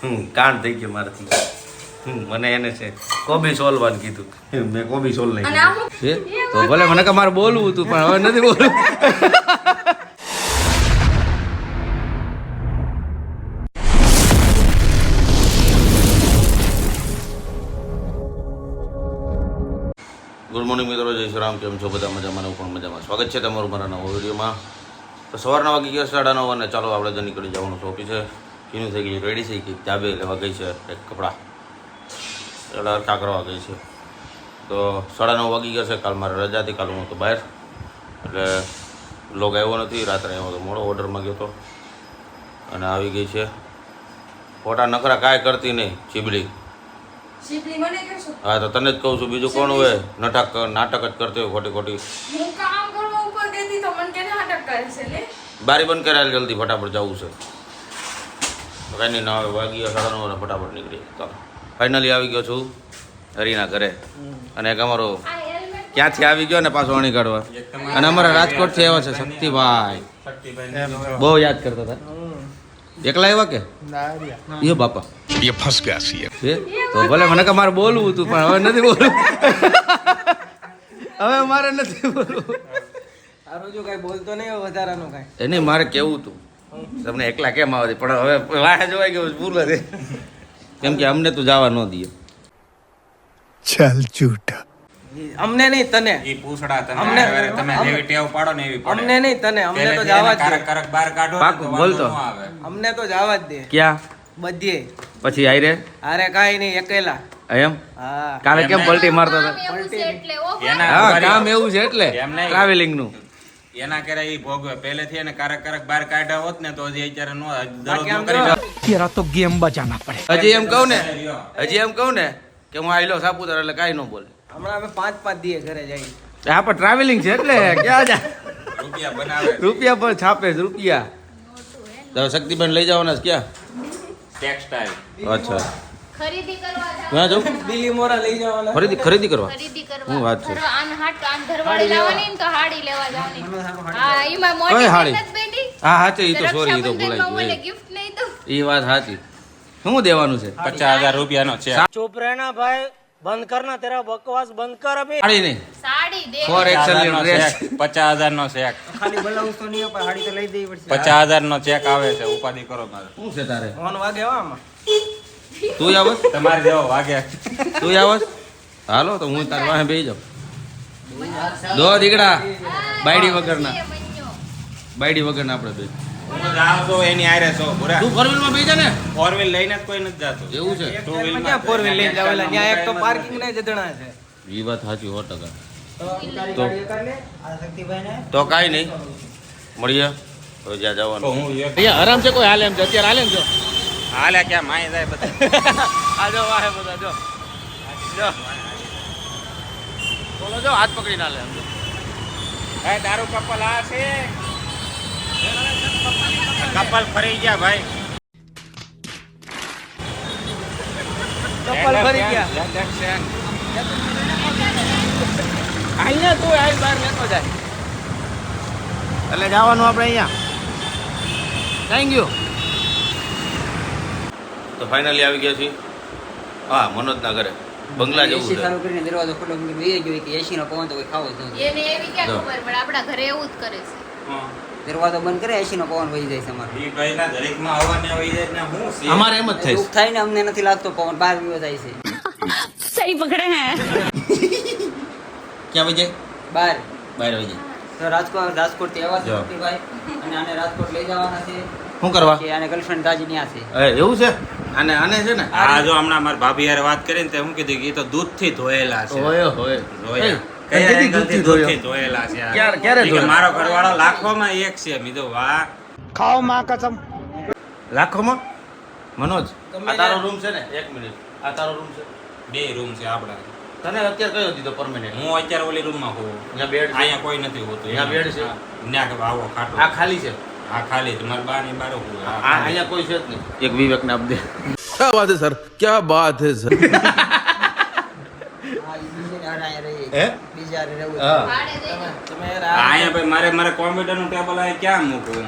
કાન થઈ ગયો મારાથી. મને એને છે કોબી સોલવાનું કીધું, મેં કોબી સોલ નહીં તો ભલે મને કે મારે બોલવું હતું પણ હવે નથી બોલવું. ગુડ મોર્નિંગ મિત્રો, જય શ્રી રામ. કેમ છો બધા? મજામાં? હું પણ મજામાં. સ્વાગત છે તમારું મારા નવા વિડીયોમાં. તો સવારના વાગી ગયા 9:30 અને ચાલો આપણે તો નીકળી જવાનું છે ઓફિસે. કીનું થઈ ગઈ, રેડી થઈ ગઈ, ચાબે લેવા ગઈ છે એક કપડાં એટલે હરખા કરવા ગઈ છે. તો 9:30 વાગી ગયા છે. કાલ મારે રજા હતી, કાલ હું તો બહાર એટલે લોગ આવ્યો નથી. રાત્રે આવ્યો તો મોડો, ઓર્ડરમાં ગયો હતો અને આવી ગઈ છે. ખોટા નખરા કાંઈ કરતી નહીં ચીબડી. હા તો તને જ કહું છું, બીજું કોણ હોય? નાટક જ કરતી હોય ખોટી. બારી બંધ કરાયેલ, જલ્દી ફટાફટ જવું છે. કંઈ નહીં, ના વાગી 9:30 અને ફટાફટ નીકળી. ચાલો ફાઇનલી આવી ગયો છું હરીના ઘરે. અને એક અમારો ક્યાંથી આવી ગયો ને પાછો અણી કાઢવા, અને અમારા રાજકોટથી આવ્યા છે શક્તિભાઈ. બહુ યાદ કરતા હતા. એકલા આવ્યા કે એ બાપા ये फंस गया सी તો ભલે મને કે મારે બોલવું હતું પણ હવે નથી બોલવું. હવે મારે નથી બોલવું. બોલતો નહીં વધારાનું કઈ. એને મારે કેવું હતું તમને એકલા કેમ આવતી, પણ હવે વાહે જોવાઈ ગયો ભૂલ હતી. કેમ કે અમને તો જવા ન દઈએ. चल झूठा અમને નહીં તને. ઈ પૂછડા અમને તમે જેવી ટેવ પાડો ને એવી પડે. અમને નહીં તને. અમને તો જવા જ દે. કરક બહાર કાઢો ને પાકું તો બોલતો. વાંધો ન આવે. અમને તો જવા જ દે. ક્યાં બધે. પછી આઈ રે અરે કાઈ નહીં, એકેલા. એમ હા. કાલે કેમ પલટી મારતા હતા? એના હા ઉભારી કામ એવું છે એટલે એમ નહીં. ટ્રાવેલિંગ નું. એના કરે ઈ ભોગવે પહેલેથી એને કરક બહાર કાઢ્યા હોત ને તો હજી અત્યારે નો બાકી આમ કરી જો. तेरा तो गेम बजाना पड़ेगा હજી એમ કહું ને કે હું આઈલો સાપુતારા એટલે કાંઈ ન બોલે. હમણાં અમે 5-5 દીએ ઘરે જઈએ. હા પણ ટ્રાવેલિંગ છે એટલે ક્યાં જા રૂપિયા બનાવે રૂપિયા પર છાપે છે રૂપિયા. તો શક્તિબેન લઈ જવાના છે ક્યાં? ટેક્સટાઇલ. અચ્છા ખરીદી કરવા જાવ. ક્યાં જવું? દિલ્હી મોરા લઈ જવાના. ખરીદી કરવા. ખરીદી કરવા. શું વાત છે? આન ધરવાડી લાવવાની ને તો હાડી લેવા જવાની. હા એમાં કઈ મોટી હાડી? મહેનત બેટી. હા સાચી, એ તો સોરી, એ તો રક્ષાબંધનમાં ભૂલાઈ મને ગયું. gift નહીં તો. એ વાત સાચી. શું દેવાનું છે? 50,000 રૂપિયાનો છે. ચૂપ રહેના ભાઈ, બંધ કરના, તેરા બકવાસ બંધ કર અભી. સાડી નહીં, સાડી દે. ફોર એક્સેલ નો ડ્રેસ. 50,000 નો ચેક. ખાલી બોલાવું તો નહીં, પણ હાડી તો લઈ દેવી પડશે. 50,000 નો ચેક આવે છે, ઉપાધિ કરો મારે. શું છે તારે? ફોન વાગે હો આમાં. તું આવસ? તમારે જેવો વાગે. તું આવસ? હાલો તો હું તાર વાહે બેસી જાઉં. દો દીકડા બાયડી વગરના. બાયડી વગરના આપણે બે. હું જાવ તો એની આરે છો બુરા. તું ફોર વ્હીલ માં બેસી જા ને. ફોર વ્હીલ લઈને જ કોઈ નથી જાતું. એવું છે? ટુ વ્હીલ ક્યાં ફોર વ્હીલ લઈને જાવેલા? ત્યાં એક તો પાર્કિંગ ને જધણા છે. એ વાત સાચી 100%. તારી તો- ગાડી કરી લે. આ શક્તિભાઈને તો કાંઈ નહીં, મળીએ તો જ્યાં તો જવાનું. હું એક અહીંયા આરામ છે, કોઈ હાલે એમ છે અત્યારે? હાલે એમ છો? હાલે ક્યાં માય જાય બધા. આ જો વાહે બધા જો બોલો જો હાથ પકડીને હાલે એમ જો. ભાઈ દારૂ કપલ આ છે. કપલ ફરી ગયા ભાઈ. કપલ ફરી ગયા. અહીંયા તું આઈ બહાર લેતો જાય. એટલે જવાનું આપણે અહીંયા. Thank you. તો ફાઇનલી આવી ગયા છીએ. હા, મનોજના ઘરે બંગલા જેવું છે. ચાલુ કરીને દરવાજો ખુલ્લો મૂકીને બેસી ગયો કે એસી નો પવન તો કોઈ ખાવો જ ન જોઈએ. એને એવી ક્યાં જો. ખબર પડે? આપણા ઘરે એવું જ કરે છે. દરવાજો બંધ કરે એસી નો પવન વહી જાય છે અમારે. ઈ ભાઈના દરેકમાં આવવાને આવી જાય ને હું છે. અમારે એમ જ થાય એવું થાય ને અમને નથી લાગતો પવન બહાર વિયો જાય છે. ક્યાં વહી જાય? બહાર બહાર વહી જાય. તો રાજકોટ થી આવ્યા છે જો. શક્તિભાઈ, અને આને રાજકોટ લઈ જવાના છે શું કરવા? કે આને ગર્લફ્રેન્ડ તાજી ત્યાં છે. એવું છે? આને છે ને આ જો હમણાં મારા ભાભી યાર વાત કરીને તે હું કીધું કે ઈ તો દૂધથી ધોયેલા છે. હોય ધોયા. કઈ કયા દીધી angle થી દૂધથી દૂધથી ધોયેલા છે આ. ક્યારે ઈ કે ધોયા? મારો ઘરવાળો લાખોમાં એક છે. મેં કીધું વાહ. खाओ माँ कसम લાખોમાં? મનોજ તમે આ તારો રૂમ છે ને? એક મિનિટ, આ તારો રૂમ છે? 2 રૂમ છે આપણા. તને અત્યારે કયો દીધો પરમેનન્ટ? હું અત્યારે ઓલી રૂમમાં હોઉં. અહીંયા બેડ છે? અહીંયા કોઈ નથી હોતું. અહીંયા બેડ છે? ન્યા કે આવો ખાટલો. આ ખાલી છે? આ ખાલી છે. મારા બાની બારો હોઉં. આ અહીંયા કોઈ છે જ નહીં. એક વિવેક ને આપ દે. क्या बात है सर, क्या बात है सर. હા, ઈ બીજે હારે અહીંયા રહીએ. હે? બીજે હારે રહેવું છે. હા. ભાડે દે. તમે યાર આ અહીંયા ભાઈ મારે કોમ્પ્યુટર નું ટેબલ આ ક્યાં મૂકવું?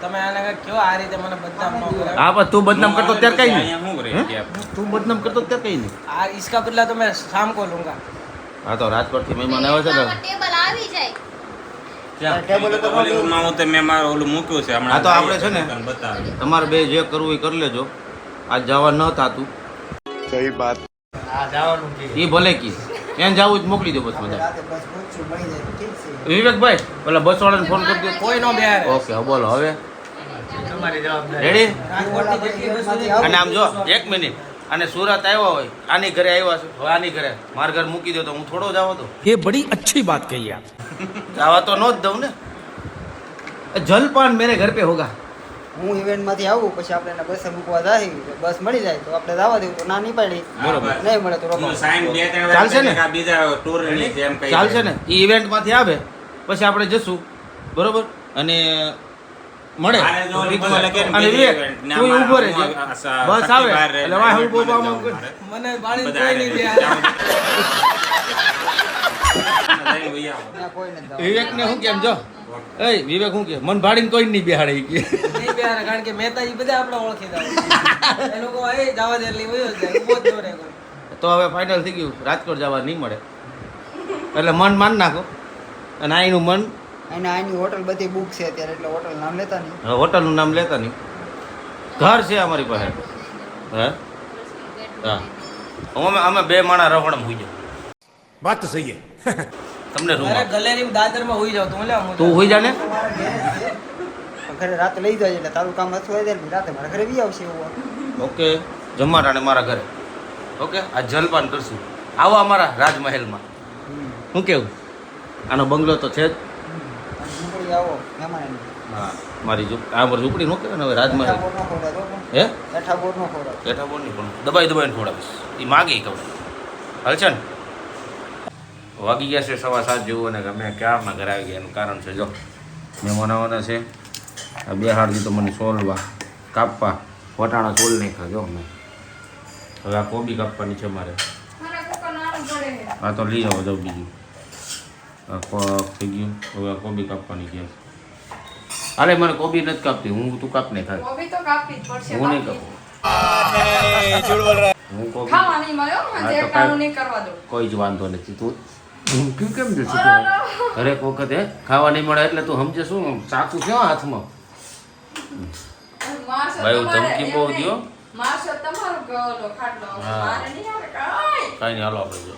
તમે આને કાંઈક કહો આ રીતે મને બદનામ ન કરે હા પણ તું બદનામ કરતો ત્યારે કઈ નહીં અહીંયા શું કરે હે? ત્યાં? તું બદનામ કરતો ત્યારે કઈ નહીં આ इसका बदला तो मैं शाम को लूंगा હા તો રાજકોટથી મહેમાન આવે છે ને ટેબલ આવી જાય ઓલી રૂમમાં હું તો મેં મારું ઓલું મૂક્યું છે હમણાં. હા તો આપણે છે ને તને બતાવે. તમારે બે જે કરવું એ કરી લેજો આજ જવા ન થાતું सही बात આ જવાનું કે એ ભલે કી એને જવું જ મોકલી દો બસ મજા રાતે બસ પૂછ્યું મળી જાય તો ઠીક છે વિવેકભાઈ પેલા બસ વાળાને ફોન કરી દો કોઈ નો બેહારે ઓકે હવે બોલો હવે તમારી જવાબદારી રેડી રાજકોટની જેટલી બસો છે, અને આમ જો એક મિનિટ અને સુરત આવ્યા હોય આની ઘરે આવ્યા છે હવે આની ઘરે મારા ઘર મૂકી દો તો હું થોડો જાવ તો ये बड़ी अच्छी बात कही आप જવા તો ન જ દઉં ને જલપાન મેરે ઘર પે હોગા હું ઇવેન્ટમાંથી આવું પછી આપણે એને બસે મૂકવા જાય બસ મળી જાય તો આપણે જવા દેવું તો ના નહીં પાડી બરોબર. નહીં મળે તો હું રોકાવું. સાઈન 2-3 વાર ચાલશે ને? કરી આ બીજા ટૂરની જેમ કહી ચાલશે દે. ને એ ઇવેન્ટમાંથી આવે પછી આપણે જશું બરોબર અને મળે મારે જો ઓલી બોલે કે અને બીજી વિવેક event ને તું અમારે ઊભો રહેજે હું આ બસ સખી આવે બહાર રહે, એટલે વાહ હું event બોબા માં આમ જવું કર. મારે. મને બાળી બધા કોઈ નહીં હારે બેહારે જઈને વહી આવો. ત્યાં કોઈ નથી જવાનું. વિવેકને શું કેમ જો એ વિવેક શું કે મન ભાડીને કોઈ નહીં બેહાડે ઈ કે નહીં બેહારે કારણ કે મહેતાજી બધા આપણે ઓળખી જાય એ લોકો એ જવા દે એટલે વયો જાય ઊભો જ ન રહે કોઈ. તો હવે ફાઇનલ થઈ ગયું રાજકોટ જવા નહીં મળે એટલે મન માન નાખો અને આઈનું મન અને આની હોટલ બધી બુક છે અત્યારે એટલે હોટલ નામ લેતા નહીં હવે હોટલનું નામ લેતા નહીં ઘર છે અમારી પાસે હે હા અમે બે માણા રહોડમ હોઈ જાવ बात तो सही है તમને રૂમ અરે ગલેરીમાં દાદરમાં હોઈ જાવ તું લે હું તું હોઈ જા ને પણ ઘરે રાતે લઈ જાય એટલે તારું કામ અથવાઈ જાય ને રાતે મારા ઘરે બી આવશે એવું ઓકે જમવા ટાણે મારા ઘરે ઓકે આ જલપાન કરશું આવો અમારા રાજમહેલમાં શું કેવું આનો બંગલો તો છે જ નીકળી આવો મહેમાન હા મારી આ મારી ઝૂંપડી નો કહેવાય ને હવે રાજમહેલ હેઠા બોર નો ખવડાવ હે હેઠા બોર નો ખવડાવ બેઠા બોલ નહીં પણ દબાઈ દબાઈને ખવડાવીશ એ માગે ખબર હાલ છે ને વાગી ગયા છે 7:15 જેવું અને અમે ક્યારના ઘરે આવી ગયા એનું કારણ છે જો મહેમાન આવવાના છે આ બે હાડથી તો મને સોલવા કાપવા વટાણા સોલ નાખ્યા જો અમે હવે આ કોબી કાપવાની છે મારે મને કુકર નાનું પડે છે. આ તો લઈ જાઓ જાઉં બીજું આ થઈ ગયું હવે આ કોબી કાપવાની છે અરે મને કોબી નથી કાપતી હું તું કાપ ને ખાય કોબી તો કાપવી જ પડશે હું નહીં બાકી. કાપું હું કોબી ખાવા નહીં મળ્યો હા, મને તો એક ટાણું નહીં કરવા દો કોઈ જ વાંધો નથી તું કેમ કેમ જશે હરેક વખતે ખાવા નહીં મળે એટલે તું સમજે શું ચાકુ છે હાથમાં મારશો ભાઈ, તમારે, ધમકી એમ બહુ નહીં. દ્યો. મારશો તમારો ગળો ખાટલો હા. મારે નહીં આવે કાંઈ. કાંઈ નહીં હાલો આપણે જો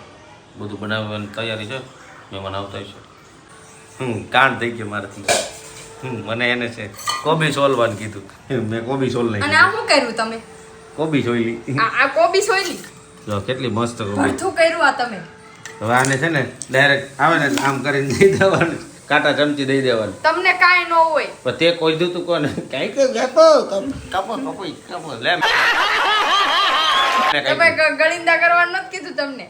બધું બનાવવાની તૈયારી છે મહેમાન આવતા છે કાંડ થઈ ગયો મારાથી મને એને છે કોબી સોલવાનું કીધું મેં કોબી સોલ નહીં અને આ શું કર્યું તમે કોબી સોયલી આ કોબી સોયલી જો કેટલી મસ્ત કોબી ભરથું કર્યું આ તમે હવે આને છે ને ડાયરેક્ટ આવે ને આમ કરીને દઈ દેવાનું કાંટા ચમચી દઈ દેવાનું તમને કાંઈ ન હોય પણ તે કોઈ દીધું કોને કાંઈ કઈ કાપો કાપો કાપો લે તમે ગળિંદા કરવાનું નથી કીધું તમને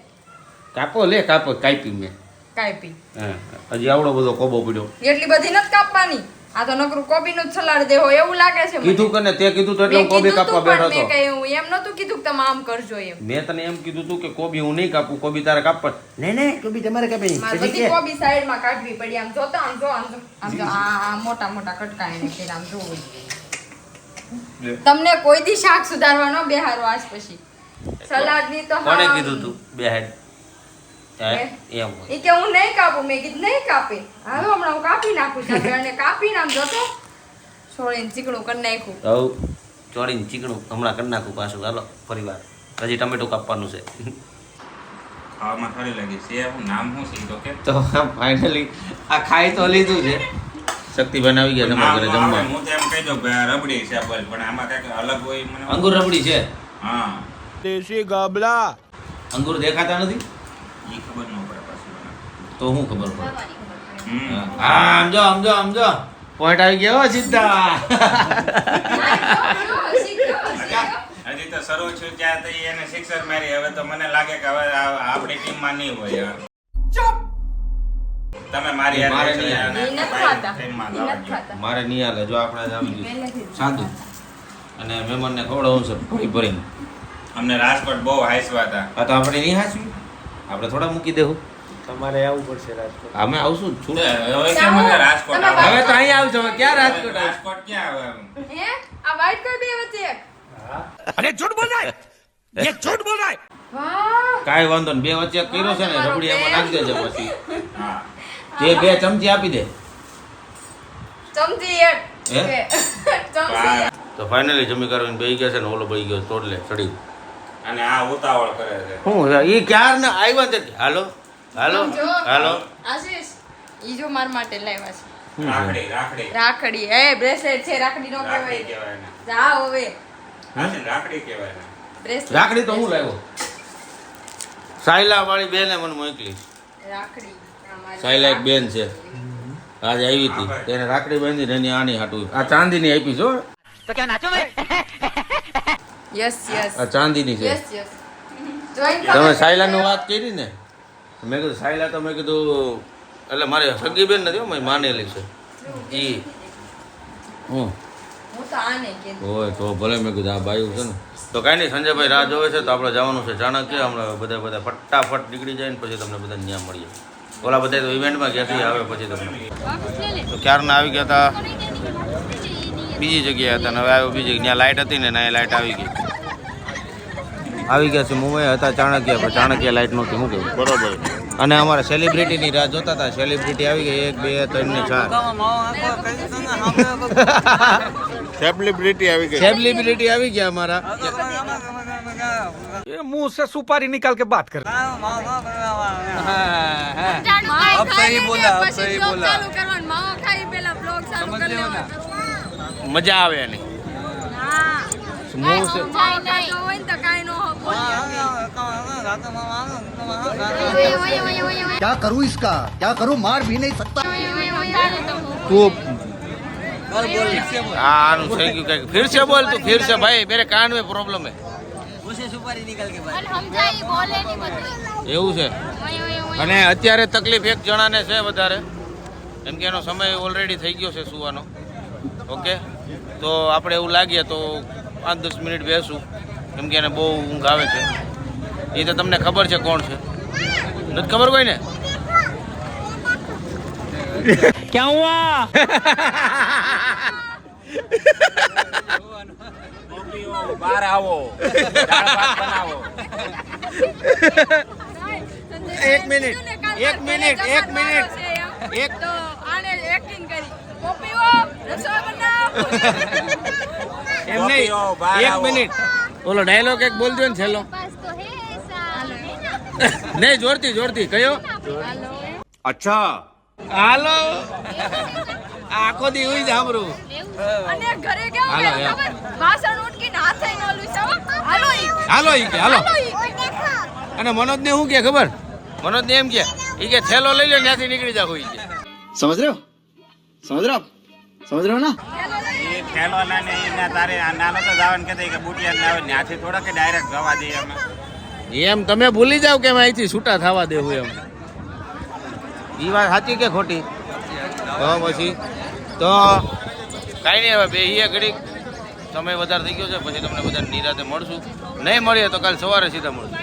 કાપો લે કાપો કાપી મેં કાપી હા હજી આવડો બધો કોબો પડ્યો એટલી બધી નથી કાપવાની આ તો નકરું કોબી નું જ સલાડ દેવો એવું લાગે છે મને. કીધું કે ને તે કીધું તો એટલે મેં હું કોબી કીધું કાપવા તું બેઠો પણ મેં હતો કઈ હું એમ નતું કીધું કે તમે આમ કરજો એમ મેં તને એમ કીધું તું કે કોબી હું નહીં કાપું કોબી તારે કાપવા નહીં નહીં કોબી તમારે કાપી મારે બધી કોબી સાઈડ માં કાઢવી પડી આમ જોતા આમ જો આ મોટા મોટા કટકા એને ફેર આમ જોવું તમને કોઈ દી શાક સુધારવા ન બેહારો આજ પછી સલાડ ની તો કોને હા. કીધું તું બે હેડ એમ હોય ઈ કે હું નહીં કાપું મેં કીધું નહીં કાપે હાલો હમણાં હું કાપી નાખું છું અને કાપી નામ જોતો છોડીને ચીકણું કરી નાખ્યું હવે ચોરીને ચીકણું હમણાં કરી નાખું પાછું હાલો ફરી વાર હજી ટમેટું કાપવાનું છે ખાવામાં સારી લાગી છે હું નામ શું છે ઈ તો કે તો ફાઇનલી આ ખાઈ તો લીધું છે શક્તિભાઈ આવી ગયા તમારા ઘરે નામ જમવા આવે, હું તો એમ કહી દઉં કે રબડી છે બોલ પણ આમાં કંઈક અલગ હોય મને અંગુર રબડી છે હા देसी गाबला અંગુર દેખાતા નથી ઈ ખબર ન પડે પાછું મને. તો હું ખબર પડે હમ. હા સમજો પોઈન્ટ આવી ગયો હો સીધા હજી તો શરૂ છું ત્યાં તો ઈ એને સિક્સર મારી હવે તો મને લાગે કે હવે આપણી ટીમમાં નહીં હોય હવે. તમે મારી હારે મારે છો નહીં અને ઈ નથી ભાઈ ખાતા ટીમમાં ઈ લાવવા નથી દો. ખાતા મારે નહીં હાલે જો આપણે આવી ગયું પહેલેથી જ. સાદું અને મહેમાનને ખવડાવવું છે ભરી ભરીને અમને રાજકોટ બહુ હાઈસવા હતા આ તો આપણે નહીં હાચવી આપણે થોડા મૂકી દેવું તમારે આવવું પડશે રાજકોટ. અમે આવશું જ છું. હવે કેમ કે રાજકોટ તમે આવે? હવે તો અહીંયા આવજો. હવે ક્યાં રાજકોટ આવે? રાજકોટ ક્યાં આવે એમ? હે આ white કલર બે વચ્ચે એક. अरे झूठ बोल रहा है ये झूठ बोल रहा है વાહ કાંઈ વાંધો નહીં. બે વચ્ચે કર્યો છે ને રબડી એમાં નાખી દેજે પછી. હા. તે 2 ચમચી આપી દે. ચમચી એક હે? કે ચમચી એક. તો ફાઇનલી જમી કરીને બેહી ગયા છે ને ઓલો બેહી ગયો ટોટલે ચડી. અને આ ઉતાવળ કરે છે. શું છે ઈ ક્યાર ને આવ્યા છે. હાલો હાલો જો. હાલો. આશીષ ઈ જો માર માટે લાવ્યા છે શું છે? રાખડી રાખડી રાખડી એ બ્રેસલેટ છે રાખડી નો રાખડી કહેવાય કહેવાય ને. જા હવે હાચી, રાખડી કહેવાય ને. બ્રેસલેટ રાખડી તો હું લાવ્યો. સાયલા વાળી બેને મને મોકલી. રાખડી અમારી સાયલા એક બેન છે આજે આવી હતી તેને રાખડી બાંધી એની આની હાટું આ ચાંદીની આપી છો. યસ યસ આ ચાંદીની છે. યસ યસ જોઈન તમે સાયલાની વાત કરી ને મેં કીધું સાયલા તો મેં કીધું એટલે મારી સગી બેન નથી હો, મારી માનેલી છે ઈ. હું હું તો આને કીધું હોય તો ભલે મેં કીધું આ બાયું છે ને તો કાંઈ નહીં. સંજયભાઈ રાહ જોવે છે તો આપણે જવાનું છે ચાણક્ય. હમણાં બધા ફટાફટ નીકળી જાય ને પછી તમને બધા ત્યાં મળીએ. ઓલા બધા તો ઇવેન્ટમાં ગયા છે આવે પછી તમને તો ક્યારના આવી ગયા હતા બીજી જગ્યાએ હતા ને હવે આવ્યો બીજી ત્યાં લાઇટ હતી ને ત્યાં લાઇટ આવી ગઈ. આવી ગયા છે મુંબઈ હતા ચાણક્ય પણ ચાણક્ય લાઇટ નહોતી. શું કેવું બરોબર. અને અમારા સેલિબ્રિટીની રાહ જોતા હતા. સેલિબ્રિટી આવી ગઈ 1 2 3 ને 4 सेलिब्रिटी आ गई સેલિબ્રિટી આવી ગયા અમારા. ये मुंह से सुपारी निकाल के बात कर अब सही बोला अब सही बोला ચાલુ કરવાનું માવો ખાઈ પેલા બ્લોગ ચાલુ કરી લેવાનો મજા આવે એની. હા મુંહ છે માવો ખાતો હોય ને તો કાઈ નો क्या करूं इसका क्या करूं मार भी नहीं सकता खूब આનું થઈ ગયું કઈક. ફિર से बोल तू फिर से भाई मेरे कान में प्रॉब्लम है. એવું છે. અને અત્યારે તકલીફ એક જણાને છે વધારે કેમ કે એનો સમય ઓલરેડી થઈ ગયો છે સુવાનો. ઓકે તો આપણે એવું લાગીએ તો 5-10 મિનિટ બેસું કેમ કે એને બહુ ઊંઘ આવે છે. એ તો તમને ખબર છે કોણ છે. નથી ખબર કોઈ ને? क्या हुआ બહાર આવો દાળ ભાત બનાવો. એક મિનિટ એક તો આને એક્ટિંગ કરી કોપીઓ રસોઈ બનાવ એમ નહીં એક મિનિટ ઓલો ડાયલોગ એક બોલ દો ને છેલ્લો. નહીં જોરથી કયો? अच्छा હાલો આખો દી ઉઈ સાંભળું. અને ઘરે કેવું હાલો, કરે યાર. ખબર વાસણ ઉટકીને હાથે ન લૂછાવ હાલો ઈ હાલો ઈ કે હાલો. ઈ અને મનોજ ને શું કે ખબર? મનોજ ને એમ કે ઈ કે થેલો લઈ લો ત્યાંથી નીકળી જાવ. ઈ કે समझ रहे हो ना એ ઠેલો નાને ઈને તારે આ નાનો તો જવાનું કહેતા કે બુટિયા ને આવે ત્યાંથી થોડા કે ડાયરેક્ટ જવા દઈએ અમે. એમ તમે ભૂલી જાવ કે અમે અહીંથી છૂટા થવા દેવું એમ. ઈ વાત સાચી કે ખોટી? તો પછી તો કાંઈ નહીં. હવે બેહીએ ઘડીક સમય વધારે થઈ ગયો છે પછી તમને બધા નિરાતે મળશું. નહીં મળીએ તો કાલ સવારે સીધા મળશું.